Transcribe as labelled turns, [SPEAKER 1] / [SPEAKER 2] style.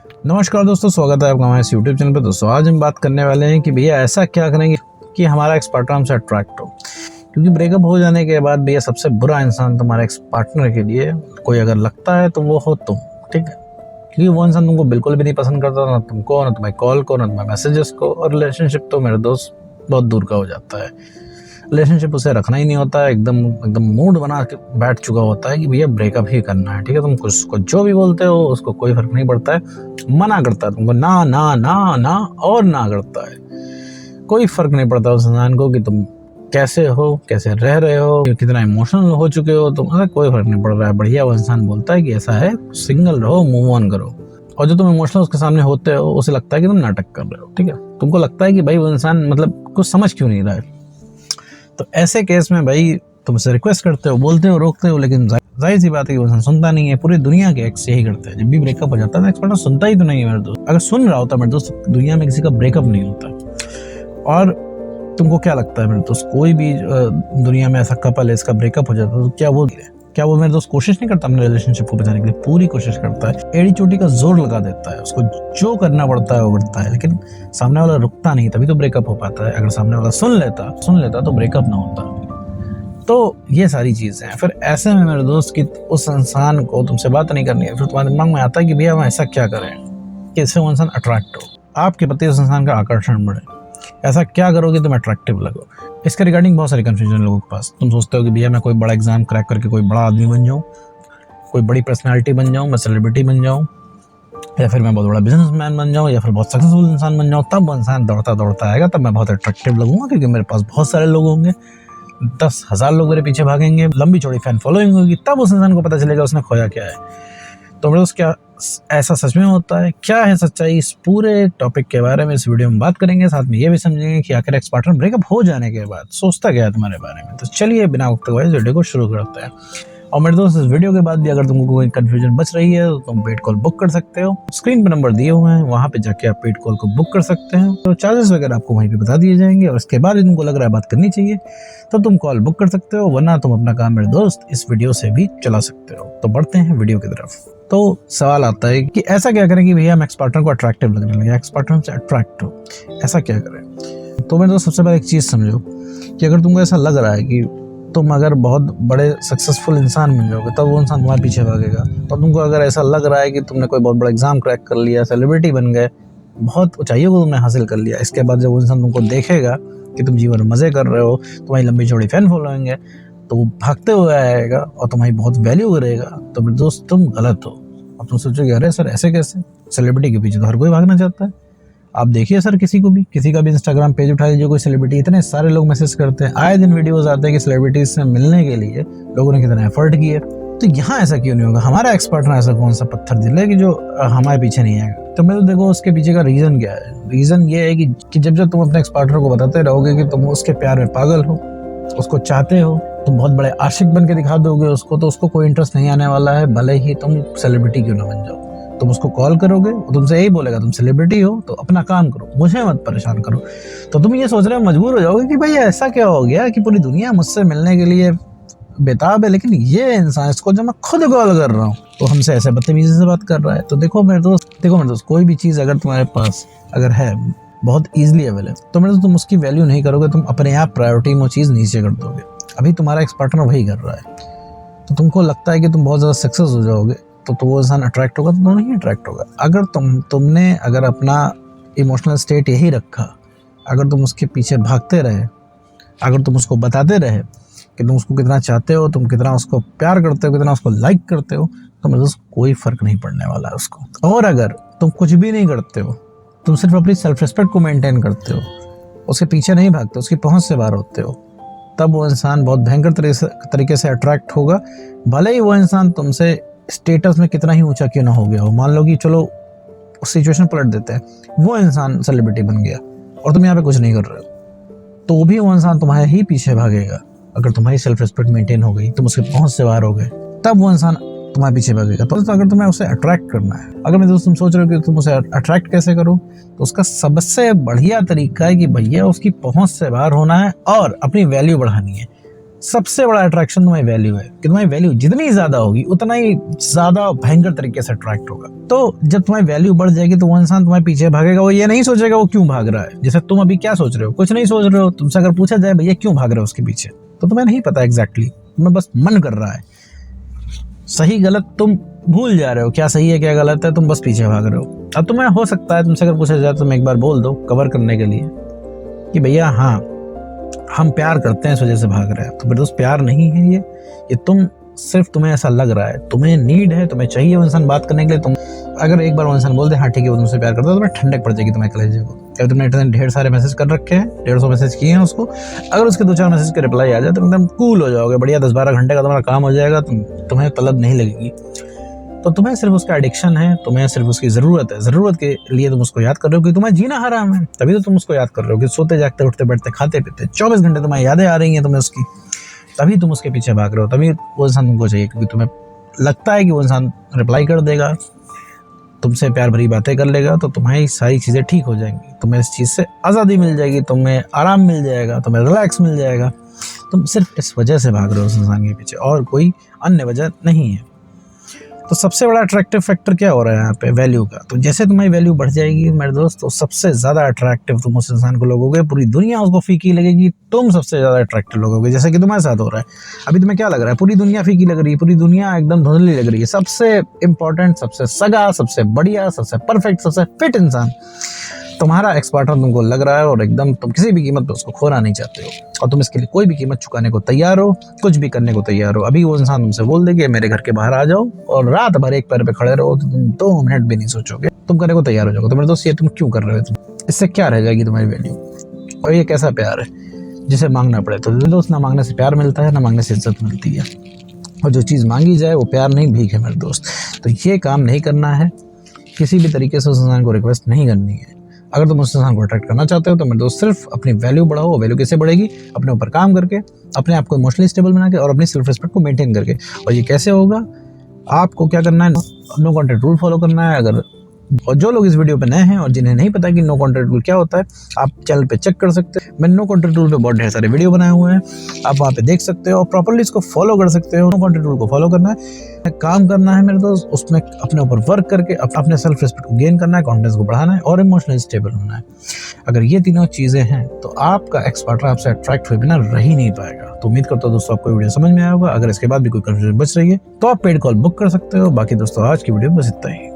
[SPEAKER 1] नमस्कार दोस्तों, स्वागत है आपका हमारे इस यूट्यूब चैनल पर। दोस्तों आज हम बात करने वाले हैं कि भैया ऐसा क्या करेंगे कि हमारा एक्स पार्टनर हमसे अट्रैक्ट हो। क्योंकि ब्रेकअप हो जाने के बाद भैया सबसे बुरा इंसान तुम्हारे एक्स पार्टनर के लिए कोई अगर लगता है तो वो हो तुम, ठीक है। क्योंकि वो इंसान तुमको बिल्कुल भी नहीं पसंद करता, ना तुमको, ना तुम्हारी कॉल को, ना तुम्हारे मैसेजेस को। और रिलेशनशिप तो मेरे दोस्त बहुत दूर का हो जाता है। रिलेशनशिप उसे रखना ही नहीं होता है, एकदम एकदम मूड बना के बैठ चुका होता है कि भैया ब्रेकअप ही करना है, ठीक है। तुम उसको जो भी बोलते हो उसको कोई फर्क नहीं पड़ता है, मना करता है तुमको, ना ना ना ना और ना करता है। कोई फर्क नहीं पड़ता उस इंसान को कि तुम कैसे हो, कैसे रह रहे हो, कितना इमोशनल हो चुके हो तुम, कोई फर्क नहीं पड़ रहा है। बढ़िया वो इंसान बोलता है कि ऐसा है, सिंगल रहो, मूव ऑन करो। और जो तुम इमोशनल उसके सामने होते हो उसे लगता है कि तुम नाटक कर रहे हो, ठीक है। तुमको लगता है कि भाई वो इंसान मतलब कुछ समझ क्यों नहीं रहा है। तो ऐसे केस में भाई तुमसे रिक्वेस्ट करते हो, बोलते हो, रोकते हो, लेकिन जाहिर सी बात है कि वो सुनता नहीं है। पूरी दुनिया के एक्स यही करते हैं, जब भी ब्रेकअप हो जाता है एक्स पार्टनर सुनता ही तो नहीं है मेरे दोस्त। अगर सुन रहा होता मेरे दोस्त, दुनिया में किसी का ब्रेकअप नहीं होता। और तुमको क्या लगता है मेरे दोस्त, कोई भी दुनिया में ऐसा कपल है इसका ब्रेकअप हो जाता है तो क्या वो मेरे दोस्त कोशिश नहीं करता अपने रिलेशनशिप को बचाने के लिए? पूरी कोशिश करता है, एड़ी चोटी का जोर लगा देता है, उसको जो करना पड़ता है वो करता है। लेकिन सामने वाला रुकता नहीं, तभी तो ब्रेकअप हो पाता है। अगर सामने वाला सुन लेता तो ब्रेकअप ना होता। तो ये सारी चीजें हैं। फिर ऐसे में मेरे दोस्त कि उस इंसान को तुमसे बात नहीं करनी है, फिर तुम्हारे दिमाग में आता है कि भैया हम ऐसा क्या करें कि इससे वो इंसान अट्रैक्ट हो, आपके प्रति उस इंसान का आकर्षण बढ़े। ऐसा क्या करोगे तुम अट्रैक्टिव लगो। इसके रिगार्डिंग बहुत सारी कंफ्यूजन लोगों के पास। तुम सोचते हो कि भैया मैं कोई बड़ा एग्जाम क्रैक करके कोई बड़ा आदमी बन जाऊँ, कोई बड़ी पर्सनैलिटी बन जाऊँ, मैं सेलिब्रिटी बन जाऊँ, या फिर मैं बहुत बड़ा बिजनेसमैन बन जाऊँ, या फिर बहुत सक्सेसफुल इंसान बन जाऊँ, तब वो इंसान दौड़ता दौड़ता आएगा, तब मैं बहुत अट्रैक्टिव लगूंगा। क्योंकि मेरे पास बहुत सारे लोग होंगे, 10,000 लोग मेरे पीछे भागेंगे, लंबी चौड़ी फैन फॉलोइंग होगी, तब उस इंसान को पता चलेगा उसने खोया क्या है। तो मेरे दोस्त क्या ऐसा सच में होता है? क्या है सच्चाई? इस पूरे टॉपिक के बारे में इस वीडियो में बात करेंगे। साथ में ये भी समझेंगे कि आखिर एक्स पार्टनर ब्रेकअप हो जाने के बाद सोचता क्या है तुम्हारे बारे में। तो चलिए बिना वक्त गवाए इस वीडियो को शुरू करते हैं। और मेरे दोस्त इस वीडियो के बाद भी अगर तुमको कोई कंफ्यूजन बच रही है तो तुम पेड कॉल बुक कर सकते हो। स्क्रीन पर नंबर दिए हुए हैं, वहां पे जाके आप पेड कॉल को बुक कर सकते हैं। तो चार्जेस वगैरह आपको वहीं पे बता दिए जाएंगे। और इसके बाद तुमको लग रहा है बात करनी चाहिए तो तुम कॉल बुक कर सकते हो, वरना तुम अपना काम मेरे दोस्त इस वीडियो से भी चला सकते हो। तो बढ़ते हैं वीडियो की तरफ। तो सवाल आता है कि ऐसा क्या करें कि भैया हम एक्स पार्टनर को अट्रैक्टिव लगने लगे, एक्स पार्टनर से अट्रैक्ट हो, ऐसा क्या करें? तो मेरे दोस्त सबसे पहले एक चीज़ समझो कि अगर तुमको ऐसा लग रहा है कि तुम अगर बहुत बड़े सक्सेसफुल इंसान बन जाओगे तब वो इंसान तुम्हारे पीछे भागेगा। तो तुमको अगर ऐसा लग रहा है कि तुमने कोई बहुत बड़ा एग्जाम क्रैक कर लिया, सेलिब्रिटी बन गए, बहुत ऊंचाइयों को तुमने हासिल कर लिया, इसके बाद जब वो इंसान तुमको देखेगा कि तुम जीवन में मजे कर रहे हो, तुम्हारी लंबी चौड़ी फैन फॉलोइंग है, तो वो भागते हुए आएगा और तुम्हारी बहुत वैल्यू करेगा। तो मेरे दोस्त तुम गलत हो। अब तुम सोचोगे अरे सर ऐसे कैसे, सेलिब्रिटी के पीछे तो हर कोई भागना चाहता है। आप देखिए सर, किसी का भी इंस्टाग्राम पेज उठा लीजिए, कोई सेलिब्रिटी, इतने सारे लोग मैसेज करते हैं, आए दिन वीडियोस आते हैं कि सेलिब्रिटीज से मिलने के लिए लोगों ने कितना एफर्ट किए। तो यहाँ ऐसा क्यों नहीं होगा? हमारा एक्स पार्टनर ऐसा कौन सा पत्थर दिल है कि जो हमारे पीछे नहीं आएगा? तो मैं तो देखो उसके पीछे का रीजन क्या है। रीजन ये है कि जब तुम अपने एक्स पार्टनर को बताते रहोगे कि तुम उसके प्यार में पागल हो, उसको चाहते हो, तुम बहुत बड़े आशिक बन के दिखा दोगे उसको, तो उसको कोई इंटरेस्ट नहीं आने वाला है, भले ही तुम सेलिब्रिटी क्यों ना बन जाओ। तुम उसको कॉल करोगे, वो तुमसे यही बोलेगा तुम सेलिब्रिटी हो तो अपना काम करो, मुझे मत परेशान करो। तो तुम ये सोच रहे हो, मजबूर हो जाओगे कि भाई ऐसा क्या हो गया कि पूरी दुनिया मुझसे मिलने के लिए बेताब है, लेकिन ये इंसान, इसको जब मैं खुद कॉल कर रहा हूँ तो हमसे ऐसे बदतमीजी से बात कर रहा है। तो देखो मेरे दोस्त, कोई भी चीज़ अगर तुम्हारे पास अगर है बहुत ईजिली अवेलेबल, तो मेरे दोस्त तुम उसकी वैल्यू नहीं करोगे, तुम अपने आप प्रायोरिटी में वो चीज़ नीचे कर दोगे। अभी तुम्हारा एक्स पार्टनर वही कर रहा है, तो तुमको लगता है कि तुम बहुत ज़्यादा सक्सेस हो जाओगे तो वो इंसान अट्रैक्ट होगा, तो नहीं अट्रैक्ट होगा। अगर तुमने अगर अपना इमोशनल स्टेट यही रखा, अगर तुम उसके पीछे भागते रहे, अगर तुम उसको बताते रहे कि तुम उसको कितना चाहते हो, तुम कितना उसको प्यार करते हो, कितना उसको लाइक करते हो, तो मेरे दोस्त कोई फ़र्क नहीं पड़ने वाला है उसको। और अगर तुम कुछ भी नहीं करते हो, तुम सिर्फ अपनी सेल्फ रिस्पेक्ट को मेंटेन करते हो, उसके पीछे नहीं भागते, उसकी पहुंच से बाहर होते हो, तब वो इंसान बहुत भयंकर तरीके से अट्रैक्ट होगा। भले ही वो इंसान तुमसे स्टेटस में कितना ही ऊंचा क्यों ना हो गया हो। मान लो कि चलो उस सिचुएशन पलट देते हैं, वो इंसान सेलिब्रिटी बन गया और तुम यहाँ पे कुछ नहीं कर रहे हो, तो भी वो इंसान तुम्हारे ही पीछे भागेगा। अगर तुम्हारी सेल्फ रिस्पेक्ट मेंटेन हो गई, तुम उसके पहुंच से बाहर हो गए, तब वो इंसान तुम्हारे पीछे भागेगा। तो अगर तुम्हें उसे अट्रैक्ट करना है, अगर मैं दोस्त तुम सोच रहे हो कि तुम उसे अट्रैक्ट कैसे करो, तो उसका सबसे बढ़िया तरीका है कि भैया उसकी पहुंच से बाहर होना है और अपनी वैल्यू बढ़ानी है। सबसे बड़ा अट्रैक्शन तुम्हारी वैल्यू है कि तुम्हारी वैल्यू जितनी ज्यादा होगी उतना ही ज्यादा भयंकर तरीके से अट्रैक्ट होगा। तो जब तुम्हारी वैल्यू बढ़ जाएगी तो वो इंसान तुम्हारे पीछे भागेगा। वो ये नहीं सोचेगा वो क्यों भाग रहा है। जैसे तुम अभी क्या सोच रहे हो, कुछ नहीं सोच रहे हो। तुमसे अगर पूछा जाए भैया क्यों भाग रहे हो उसके पीछे, तो तुम्हें नहीं पता एग्जैक्टली, तुम्हें बस मन कर रहा है। सही गलत तुम भूल जा रहे हो, क्या सही है क्या गलत है, तुम बस पीछे भाग रहे हो। अब तुम्हें हो सकता है तुमसे अगर पूछा जाए तो तुम एक बार बोल दो कवर करने के लिए कि भैया हाँ हम प्यार करते हैं इस वजह से भाग रहे हैं। तो फिर दोस्त प्यार नहीं है ये तुम सिर्फ तुम्हें ऐसा लग रहा है, तुम्हें नीड है, तुम्हें चाहिए वो इंसान बात करने के लिए। तुम अगर एक बार वो इंसान बोल दे हाँ ठीक है वो तुमसे प्यार करता है, तो तुम्हें ठंडक पड़ जाएगी तुम्हें कलेजे को। क्या तुमने इतने ढेर सारे मैसेज कर रखे हैं, 150 मैसेज किए हैं उसको, अगर उसके 2-4 मैसेज के रिप्लाई आ जाए तो एकदम कूल हो जाओगे, बढ़िया 10-12 घंटे का तुम्हारा काम हो जाएगा, तुम्हें तलब नहीं लगेगी। तो तुम्हें सिर्फ उसका एडिक्शन है, तुम्हें सिर्फ उसकी ज़रूरत है, ज़रूरत के लिए तुम उसको याद कर रहे हो कि तुम्हें जीना हराम है, तभी तो तुम उसको याद कर रहे हो कि सोते जागते उठते बैठते खाते पीते 24 घंटे तुम्हारी यादें आ रही हैं तुम्हें उसकी, तभी तुम उसके पीछे भाग रहे हो। तभी वो इंसान तुमको चाहिए क्योंकि तुम्हें लगता है कि वो इंसान रिप्लाई कर देगा, तुमसे प्यार भरी बातें कर लेगा, तो तुम्हारी सारी चीज़ें ठीक हो जाएंगी, तुम्हें इस चीज़ से आज़ादी मिल जाएगी, तुम्हें आराम मिल जाएगा, तुम्हें रिलैक्स मिल जाएगा। तुम सिर्फ इस वजह से भाग रहे हो उस इंसान के पीछे और कोई अन्य वजह नहीं है। तो सबसे बड़ा अट्रैक्टिव फैक्टर क्या हो रहा है यहाँ पे, वैल्यू का। तो जैसे तुम्हारी वैल्यू बढ़ जाएगी मेरे दोस्त, तो सबसे ज़्यादा अट्रैक्टिव तुम उस इंसान को लगोगे, पूरी दुनिया उसको फीकी लगेगी, तुम सबसे ज़्यादा अट्रैक्टिव लगोगे। जैसे कि तुम्हारे साथ हो रहा है अभी, तुम्हें क्या लग रहा है, पूरी दुनिया फीकी लग रही है, पूरी दुनिया एकदम धुंधली लग रही है। सबसे इंपॉर्टेंट, सबसे सगा, सबसे बढ़िया, सबसे परफेक्ट, सबसे फिट इंसान तुम्हारा एक्स पार्टनर तुमको लग रहा है और एकदम तुम किसी भी कीमत पे उसको खोना नहीं चाहते हो और तुम इसके लिए कोई भी कीमत चुकाने को तैयार हो, कुछ भी करने को तैयार हो। अभी वो इंसान तुमसे बोल दे कि मेरे घर के बाहर आ जाओ और रात भर एक पैर पे खड़े रहो, तो तुम 2 मिनट भी नहीं सोचोगे, तुम करने को तैयार हो जाओगे। तो मेरे दोस्त ये तुम क्यों कर रहे हो, इससे क्या रह जाएगी तुम्हारी वैल्यू। और ये कैसा प्यार है जिसे मांगना पड़े। तो दोस्त ना मांगने से प्यार मिलता है, ना मांगने से इज्जत मिलती है, और जो चीज़ मांगी जाए वो प्यार नहीं भीख है मेरे दोस्त। तो ये काम नहीं करना है, किसी भी तरीके से उस इंसान को रिक्वेस्ट नहीं करनी है। अगर तुम उस इंसान को अट्रैक्ट करना चाहते हो तो मेरे दोस्त सिर्फ अपनी वैल्यू बढ़ाओ। वैल्यू कैसे बढ़ेगी, अपने ऊपर काम करके, अपने आप को इमोशनली स्टेबल बना के और अपनी सेल्फ रिस्पेक्ट को मेंटेन करके। और ये कैसे होगा, आपको क्या करना है, नो कॉन्टैक्ट रूल फॉलो करना है। अगर और जो लोग इस वीडियो पे नए हैं और जिन्हें नहीं पता कि नो कॉन्टैक्ट रूल क्या होता है, आप चैनल पे चेक कर सकते हैं। मैंने नो कॉन्टैक्ट रूल पे बहुत ढेर सारे वीडियो बनाए हुए हैं, आप वहाँ पे देख सकते हो और प्रॉपर्ली इसको फॉलो कर सकते हो। नो कॉन्टैक्ट रूल को फॉलो करना है, काम करना है मेरे दोस्त, उसमें अपने ऊपर वर्क करके अपने सेल्फ रिस्पेक्ट को गेन करना है, कॉन्फिडेंस को बढ़ाना है और इमोशनली स्टेबल होना है। अगर ये तीनों चीज़ें हैं तो आपका एक्स पार्टनर आपसे अट्रैक्ट हुए बिना रह ही नहीं पाएगा। तो उम्मीद करता हूँ दोस्तों आपको वीडियो समझ में आया होगा। अगर इसके बाद भी कोई कंफ्यूजन बच रही है तो आप पेड कॉल बुक कर सकते हो। बाकी दोस्तों आज की वीडियो बस इतना ही।